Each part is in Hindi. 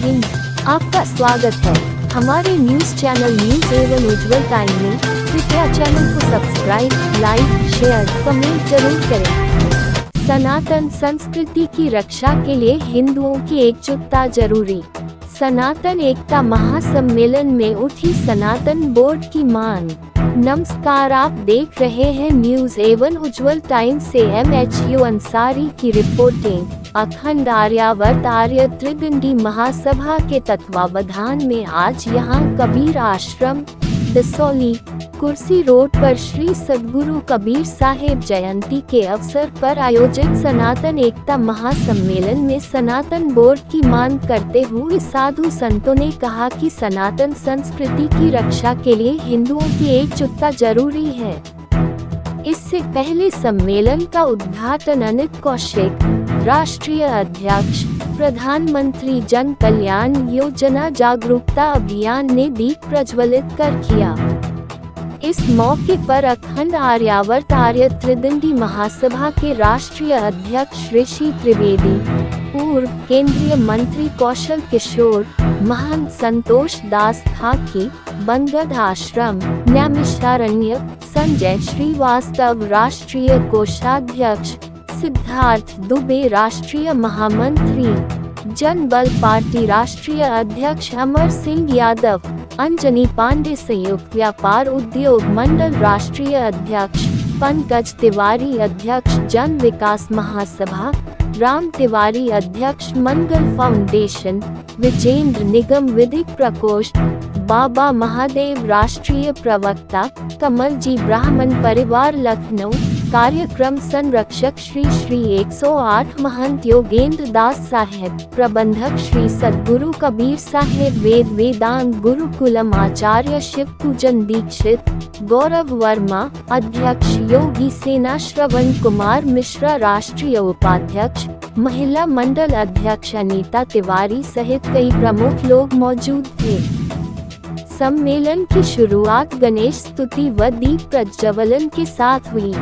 हिंद, आपका स्वागत है हमारे न्यूज चैनल न्यूज एवं उज्जवल टाइम में। कृपया चैनल को सब्सक्राइब, लाइक, शेयर, कमेंट जरूर करें। सनातन संस्कृति की रक्षा के लिए हिंदुओं की एकजुटता जरूरी। सनातन एकता महासम्मेलन में उठी सनातन बोर्ड की मांग। नमस्कार, आप देख रहे हैं न्यूज एवं उज्जवल टाइम से MHU अंसारी की रिपोर्टिंग। अखंड आर्यावर्त आर्य त्रिदंडी महासभा के तत्वावधान में आज यहां कबीर आश्रम, दसौली, कुर्सी रोड पर श्री सद्गुरु कबीर साहेब जयंती के अवसर पर आयोजित सनातन एकता महासम्मेलन में सनातन बोर्ड की मांग करते हुए साधु संतों ने कहा कि सनातन संस्कृति की रक्षा के लिए हिंदुओं की एकजुटता जरूरी है। इससे पहले सम्मेलन का उद्घाटन अनित कौशिक, राष्ट्रीय अध्यक्ष, प्रधानमंत्री जन कल्याण योजना जागरूकता अभियान ने दीप प्रज्वलित कर किया। इस मौके पर अखंड आर्यावर्त आर्य त्रिदंडी महासभा के राष्ट्रीय अध्यक्ष ऋषि त्रिवेदी, पूर्व केंद्रीय मंत्री कौशल किशोर, महंत संतोष दास ठाकी, बनगढ़ आश्रम, नैमिषारण्य, संजय श्रीवास्तव राष्ट्रीय कोषाध्यक्ष, सिद्धार्थ दुबे राष्ट्रीय महामंत्री, जनबल पार्टी राष्ट्रीय अध्यक्ष अमर सिंह यादव, अंजनी पांडे संयुक्त व्यापार उद्योग मंडल राष्ट्रीय अध्यक्ष, पंकज तिवारी अध्यक्ष जन विकास महासभा, राम तिवारी अध्यक्ष मंगल फाउंडेशन, विजेंद्र निगम विधिक प्रकोष्ठ, बाबा महादेव राष्ट्रीय प्रवक्ता, कमलजी ब्राह्मण परिवार लखनऊ, कार्यक्रम संरक्षक श्री 108 महंत योगेंद्र दास साहेब, प्रबंधक श्री सद्गुरु कबीर साहेब वेद वेदांत गुरुकुलम आचार्य शिव पूजन दीक्षित, गौरव वर्मा अध्यक्ष, योगी सेना श्रवण कुमार मिश्रा राष्ट्रीय उपाध्यक्ष, महिला मंडल अध्यक्ष अनीता तिवारी सहित कई प्रमुख लोग मौजूद थे। सम्मेलन की शुरुआत गणेश स्तुति व दीप प्रज्वलन के साथ हुई।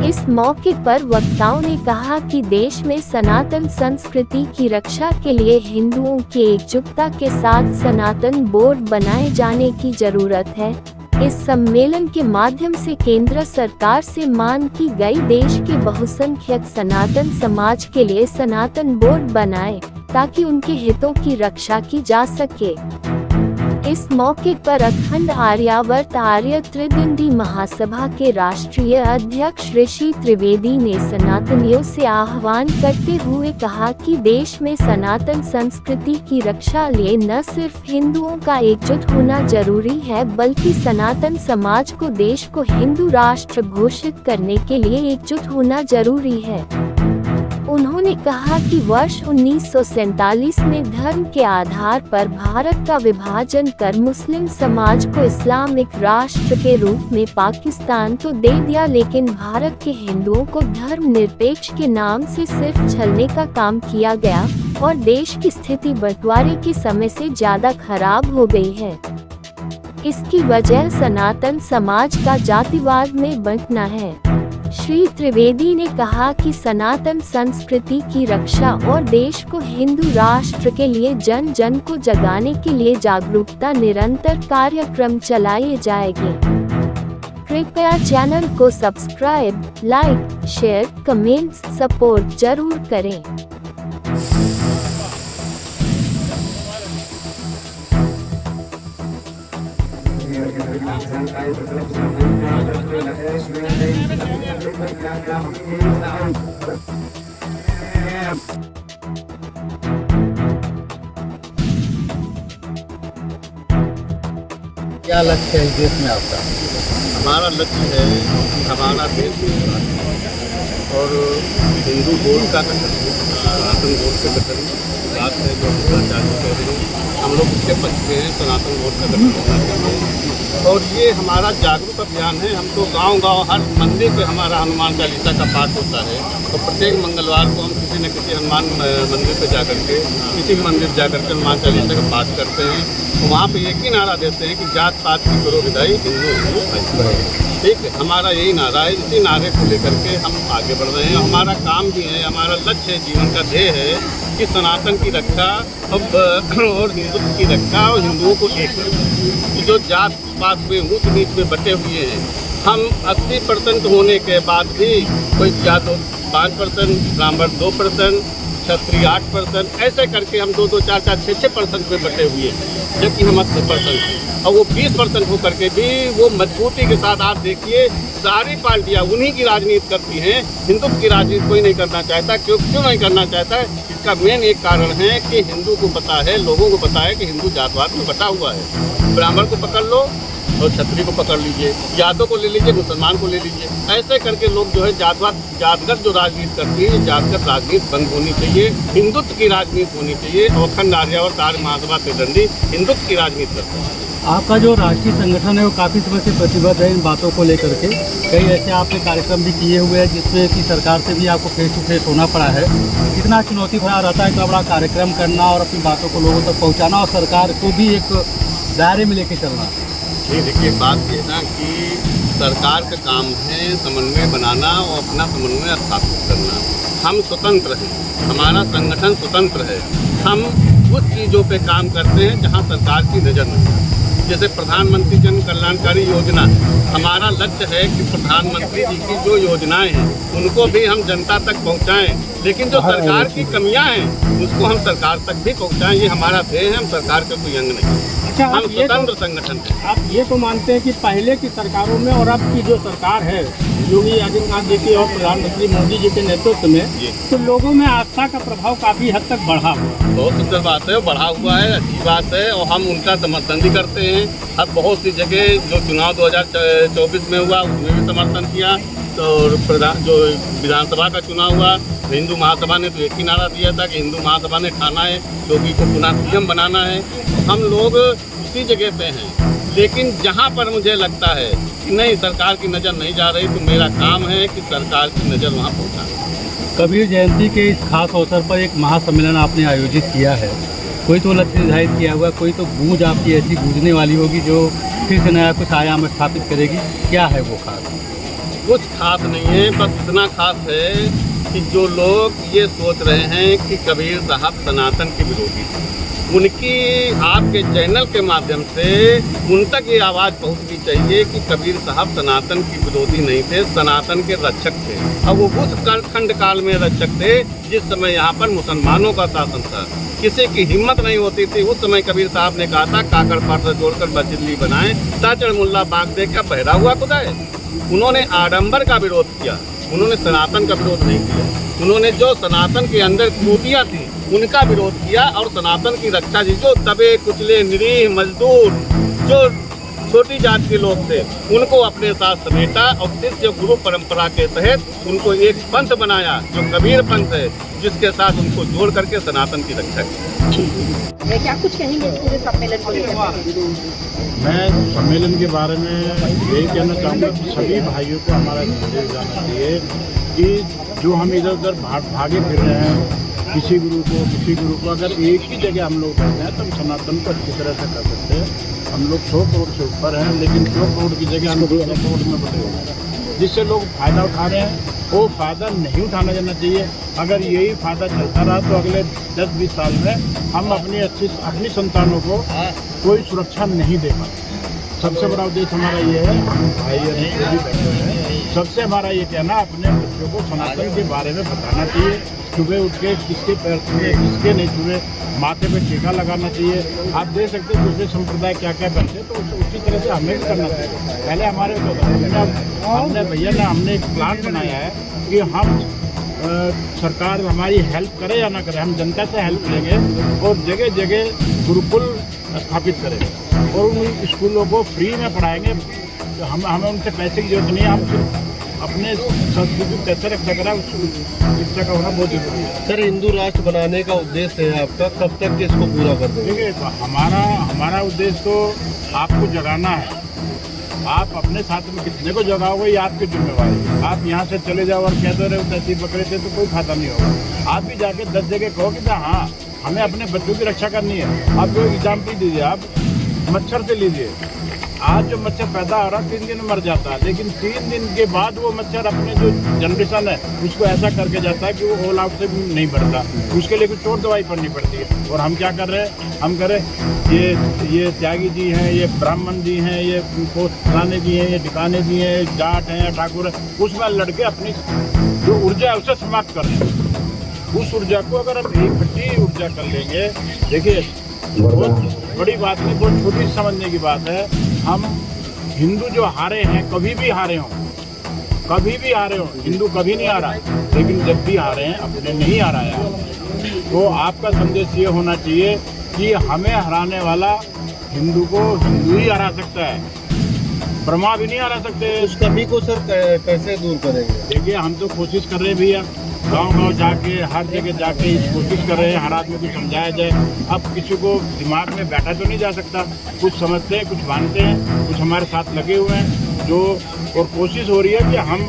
इस मौके पर वक्ताओं ने कहा कि देश में सनातन संस्कृति की रक्षा के लिए हिंदुओं की एकजुटता के साथ सनातन बोर्ड बनाए जाने की जरूरत है। इस सम्मेलन के माध्यम से केंद्र सरकार से मांग की गई देश के बहुसंख्यक सनातन समाज के लिए सनातन बोर्ड बनाए ताकि उनके हितों की रक्षा की जा सके। इस मौके पर अखंड आर्यावर्त आर्य त्रिदंडी महासभा के राष्ट्रीय अध्यक्ष ऋषि त्रिवेदी ने सनातनियों से आह्वान करते हुए कहा कि देश में सनातन संस्कृति की रक्षा लिए न सिर्फ हिंदुओं का एकजुट होना जरूरी है बल्कि सनातन समाज को देश को हिंदू राष्ट्र घोषित करने के लिए एकजुट होना जरूरी है। उन्होंने कहा कि वर्ष 1947 में धर्म के आधार पर भारत का विभाजन कर मुस्लिम समाज को इस्लामिक राष्ट्र के रूप में पाकिस्तान तो दे दिया, लेकिन भारत के हिंदुओं को धर्मनिरपेक्ष के नाम से सिर्फ छलने का काम किया गया और देश की स्थिति बंटवारे के समय से ज्यादा खराब हो गई है। इसकी वजह सनातन समाज का जातिवाद में बंटना है। श्री त्रिवेदी ने कहा कि सनातन संस्कृति की रक्षा और देश को हिंदू राष्ट्र के लिए जन जन को जगाने के लिए जागरूकता निरंतर कार्यक्रम चलाए जाएंगे। कृपया चैनल को subscribe, like, share, comments, support जरूर करें। क्या लक्ष्य है देश में आपका? हमारा लक्ष्य है हमारा देश और हिंदू बोर्ड का गठन, सनातन बोर्ड का गठन बात है जो हम चालू कर रहे हैं। हम लोग इसके पक्ष में हैं, सनातन बोर्ड का गठन होना चाहिए और ये हमारा जागरूक अभियान है। हम तो गांव-गांव हर मंदिर पे हमारा हनुमान चालीसा का पाठ होता है और प्रत्येक मंगलवार को हम किसी न किसी हनुमान मंदिर पे जाकर के किसी मंदिर जाकर के हनुमान चालीसा का पाठ करते हैं। तो वहाँ पे एक ही नारा देते हैं कि जात पात की करो विदाई, हिंदू हिंदू भाई। ठीक है, हमारा यही नारा है। इसी नारे को लेकर के हम आगे बढ़ रहे हैं। हमारा काम भी है, हमारा लक्ष्य है, जीवन का ध्येय है कि सनातन की रक्षा और हिंदुत्व की रक्षा और हिंदुओं को एक करें। जो जात पात में ऊंच नीच में बटे हुए हैं, हम 80% होने के बाद भी कोई या तो 5%, ब्राह्मण 2%, क्षत्रिय 8%, ऐसे करके हम 2-2, 4-4, 6% में बटे हुए हैं, जबकि हम 80% हैं। और वो 20% हो करके भी वो मजबूती के साथ आप देखिए सारी पार्टियां उन्हीं की राजनीति करती हैं। हिंदुत्व की राजनीति कोई नहीं करना चाहता। क्यों नहीं करना चाहता है? इसका मेन एक कारण है कि हिंदू को पता है, लोगों को पता है कि हिंदू जातवाद में बटा हुआ है। ब्राह्मण को पकड़ लो और क्षत्रिय को पकड़ लीजिए, यादव को ले लीजिए, मुसलमान को ले लीजिए। ऐसे करके लोग जो है जातगत जो राजनीति करती है, जातगत राजनीति बंद होनी चाहिए। हिंदुत्व की राजनीति होनी चाहिए। और अखंड आर्यावर्त आर्य महासभा तिरंडी हिंदुत्व की राजनीति करते हैं। आपका जो राष्ट्रीय संगठन है वो काफ़ी समय से प्रतिबद्ध है इन बातों को लेकर के। कई ऐसे आपने कार्यक्रम भी किए हुए हैं जिसमें कि सरकार से भी आपको फेस टू फेस होना पड़ा है। कितना चुनौती भरा रहता है इतना बड़ा कार्यक्रम करना और अपनी बातों को लोगों तक पहुंचाना और सरकार को भी एक दायरे में लेके चलना। ये देखिए, बात ये ना कि सरकार का काम है समन्वय बनाना और अपना समन्वय स्थापित करना। हम स्वतंत्र हैं, हमारा संगठन स्वतंत्र है। हम उस चीज़ों पे काम करते हैं जहाँ सरकार की नज़र नहीं। जैसे प्रधानमंत्री जन कल्याणकारी योजना, हमारा लक्ष्य है कि प्रधानमंत्री जी की जो योजनाएं हैं उनको भी हम जनता तक पहुंचाएं। लेकिन जो सरकार की कमियां हैं उसको हम सरकार तक भी पहुंचाएं। ये हमारा ध्येय है। हम सरकार का कोई अंग नहीं। अच्छा, हम स्वतंत्र संगठन हैं। आप ये तो मानते हैं कि पहले की सरकारों में और अब की जो सरकार है योगी आदित्यनाथ जी की और प्रधानमंत्री मोदी जी के नेतृत्व में, तो लोगों में आस्था का प्रभाव काफ़ी हद तक बढ़ा हुआ है। बहुत सुंदर बात है, बढ़ा हुआ है, अच्छी बात है। और हम उनका समर्थन भी करते हैं। अब बहुत सी जगह जो चुनाव 2024 में हुआ उसमें भी समर्थन किया। तो जो विधानसभा का चुनाव हुआ, हिंदू महासभा ने तो एक ही नारा दिया था कि हिंदू महासभा ने ठाना है योगी को पुनः सीएम बनाना है। हम लोग उसी जगह पे हैं। लेकिन जहाँ पर मुझे लगता है कि नहीं, सरकार की नज़र नहीं जा रही, तो मेरा काम है कि सरकार की नज़र वहाँ पहुँचाना। कबीर जयंती के इस खास अवसर पर एक महासम्मेलन आपने आयोजित किया है। कोई तो लक्ष्य निर्धारित किया हुआ, कोई तो गूंज आपकी ऐसी गूंजने वाली होगी जो फिर से नया कुछ आयाम स्थापित करेगी। क्या है वो खास? कुछ खास नहीं है, बस इतना खास है कि जो लोग ये सोच रहे हैं कि कबीर साहब सनातन के विरोधी थे, उनकी आपके चैनल के माध्यम से उन तक ये आवाज़ पहुंचनी चाहिए कि कबीर साहब सनातन की विरोधी नहीं थे, सनातन के रक्षक थे। और वो उस खंड काल में रक्षक थे जिस समय यहाँ पर मुसलमानों का शासन था। किसी की हिम्मत नहीं होती थी। उस समय कबीर साहब ने कहा था काकड़ पात्र जोड़कर बचिल्ली बनाए, ताचड़ मुल्ला बाग दे क्या बहरा हुआ खुदा है। उन्होंने आडंबर का विरोध किया, उन्होंने सनातन का विरोध नहीं किया। उन्होंने जो सनातन के अंदर त्रुटियाँ थी उनका विरोध किया और सनातन की रक्षा की। जो दबे कुचले निरीह मजदूर, जो छोटी जात के लोग थे, उनको अपने साथ समेटा और शिष्य गुरु परंपरा के तहत उनको एक पंथ बनाया जो कबीर पंथ है, जिसके साथ उनको जोड़ करके सनातन की रक्षा की। क्या कुछ कहेंगे इस पूरे सम्मेलन को लेकर? मैं सम्मेलन के बारे में यही कहना चाहूँगा कि सभी भाइयों को हमारा संदेश जाना चाहिए कि जो हम इधर उधर भागे फिर रहे हैं, किसी गुरु को अगर एक ही जगह हम लोग रहते हैं तो हम सनातन को अच्छी तरह से कर सकते हैं। हम लोग 100 करोड़ से ऊपर हैं, लेकिन 100 करोड़ की जगह हम 200 करोड़ में बटे हुए हैं, जिससे लोग फ़ायदा उठा रहे हैं। वो फ़ायदा नहीं उठाना जाना चाहिए। अगर यही फ़ायदा चलता रहा तो अगले 10-20 साल में हम अपनी संतानों को कोई सुरक्षा नहीं दे पाते। सबसे बड़ा उद्देश्य हमारा ये है, हम भाई जो भी बैठे हैं, सबसे हमारा ये कहना अपने बच्चों को सनातन के बारे में बताना चाहिए। सुबह उठ के किसके पैर छुए किसके नहीं छुए, माथे पे टीका लगाना चाहिए। आप देख सकते हैं दूसरे संप्रदाय क्या क्या करते हैं, तो उसी तरह से हमें भी करना चाहिए। पहले हमारे हमने भैया ने हमने एक प्लान बनाया है कि हम सरकार हमारी हेल्प करे या ना करे, हम जनता से हेल्प लेंगे और जगह जगह गुरुकुल स्थापित करेंगे और उन स्कूलों को फ्री में पढ़ाएंगे। तो हमें उनसे पैसे की जरूरत नहीं है, हम सिर्फ अपने संस्कृति को कैसे रक्षा करा उस शिक्षा का होना बहुत जरूरी है। सर, हिंदू राष्ट्र बनाने का उद्देश्य है आपका, कब तक इसको पूरा कर देंगे? देखिए, तो हमारा उद्देश्य तो आपको जगाना है। आप अपने साथ में कितने को जगाओगे ये आपकी जिम्मेवारी है। आप यहाँ से चले जाओ और कहते रहे तहसील पकड़े थे तो कोई फायदा नहीं होगा। आप भी जाके 10 जगह कहो कि हाँ हमें अपने बच्चों की रक्षा करनी है। आप जो एग्जाम्पल दीजिए, आप मच्छर से लीजिए, आज जो मच्छर पैदा हो रहा है 3 दिन में मर जाता है, लेकिन 3 दिन के बाद वो मच्छर अपने जो जनरेशन है उसको ऐसा करके जाता है कि वो ऑल आउट से भी नहीं बढ़ता, उसके लिए कुछ और दवाई पड़नी पड़ती है। और हम क्या कर रहे हैं, हम करें ये त्यागी जी हैं, ये ब्राह्मण जी हैं, ये फलाने जी हैं, ये ठिकाने जी हैं, जाट हैं, ठाकुर हैं, उसमें लड़के अपनी जो ऊर्जा है उसे समाप्त कर रहे हैं। उस ऊर्जा को अगर हम इकट्ठी ऊर्जा कर लेंगे, देखिए बहुत बड़ी बात नहीं, बहुत छोटी समझने की बात है। हम हिंदू जो हारे हैं, कभी भी हारे हों, कभी भी हारे हों, हिंदू कभी नहीं हारा, लेकिन जब भी हारे हैं अपने नहीं हराया। तो आपका संदेश ये होना चाहिए कि हमें हराने वाला हिंदू को हिंदू ही हरा सकता है, ब्रह्मा भी नहीं हरा सकते। उस कमी को सर कैसे दूर करेंगे? देखिए हम तो कोशिश कर रहे हैं भैया, गांव-गांव जाके हर जगह जाके कोशिश कर रहे हैं, हर आदमी को समझाया जाए। अब किसी को दिमाग में बैठा तो नहीं जा सकता, कुछ समझते हैं, कुछ मानते हैं, कुछ हमारे साथ लगे हुए हैं जो, और कोशिश हो रही है कि हम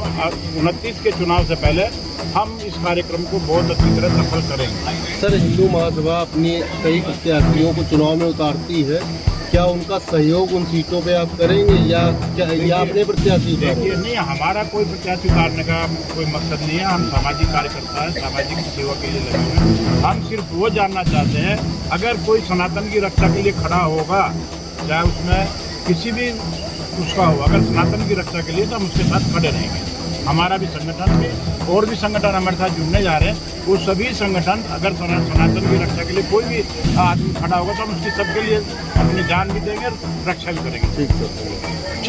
29 के चुनाव से पहले हम इस कार्यक्रम को बहुत अच्छी तरह सफल करेंगे। सर, हिंदू महासभा अपनी कई प्रत्याशियों को चुनाव में उतारती है, क्या उनका सहयोग उन सीटों पे आप करेंगे या अपने प्रत्याशी देखिए उतारेंगे? नहीं, हमारा कोई प्रत्याशी उतारने का कोई मकसद नहीं है। हम सामाजिक कार्यकर्ता हैं, सामाजिक सेवा के लिए लगे हैं। हम सिर्फ वो जानना चाहते हैं, अगर कोई सनातन की रक्षा के लिए खड़ा होगा, चाहे उसमें किसी भी उसका हो, अगर सनातन की रक्षा के लिए तो हम उसके साथ खड़े रहेंगे। हमारा भी संगठन भी और भी संगठन हमारे साथ जुड़ने जा रहे हैं, वो सभी संगठन अगर सनातन की रक्षा के लिए कोई भी आदमी खड़ा होगा तो हम उसकी सबके लिए अपनी जान भी देंगे और रक्षा भी करेंगे। ठीक सर।